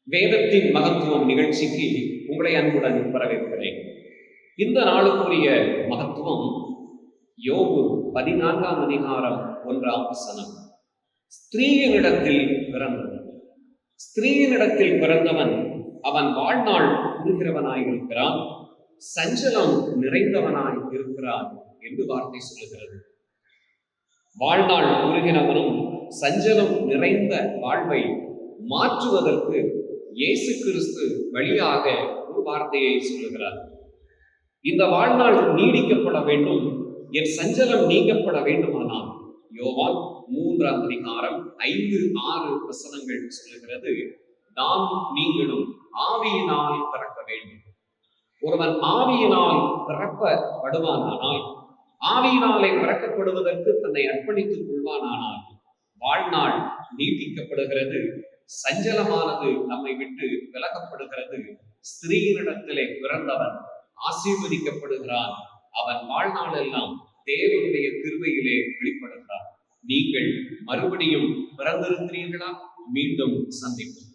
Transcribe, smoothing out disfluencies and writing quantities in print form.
வேதத்தின் மகத்துவம் நிகழ்ச்சிக்கு உங்களை அன்புடன் வரவேற்கிறேன். இந்த நாளுக்குரிய மகத்துவம் யோபு 14ஆம் அதிகாரம் 1ஆம் வசனம். ஸ்திரீயினிடத்தில் பிறந்தவன், ஸ்திரீயினிடத்தில் பிறந்தவன் அவன் வாழ்நாள் கூறுகிறவனாய் இருக்கிறான், சஞ்சலம் நிறைந்தவனாய் இருக்கிறான் என்று வார்த்தை சொல்லுகிறது. வாழ்நாள் கூறுகிறவனும் சஞ்சலம் நிறைந்த வாழ்வை மாற்றுவதற்கு இயேசு கிறிஸ்து வழியாக ஒரு வார்த்தையை சொல்லுகிறார். இந்த வாழ்நாள் நீடிக்கப்பட வேண்டும், என் சஞ்சலம் நீக்கப்பட வேண்டுமானால் யோவான் 3ஆம் அதிகாரம் 5-6 வசனங்கள் சொல்லுகிறது, நாம் நீங்களும் ஆவியினால் பிறக்க வேண்டும். ஒருவன் ஆவியினால் பிறக்கப்படுவானானால், ஆவியினாலே பிறக்கப்படுவதற்கு தன்னை அர்ப்பணித்துக் கொள்வானானால் வாழ்நாள் நீட்டிக்கப்படுகிறது, சஞ்சலமானது நம்மை விட்டு விலகப்படுகிறது. ஸ்திரீயினிடத்திலே பிறந்தவன் ஆசீர்வதிக்கப்படுகிறான், அவன் வாழ்நாளெல்லாம் தேவனுடைய கிருபையிலே வெளிப்படுகிறான். நீங்கள் மறுபடியும் பிறந்திருக்கிறீர்களா? மீண்டும் சந்திப்போம்.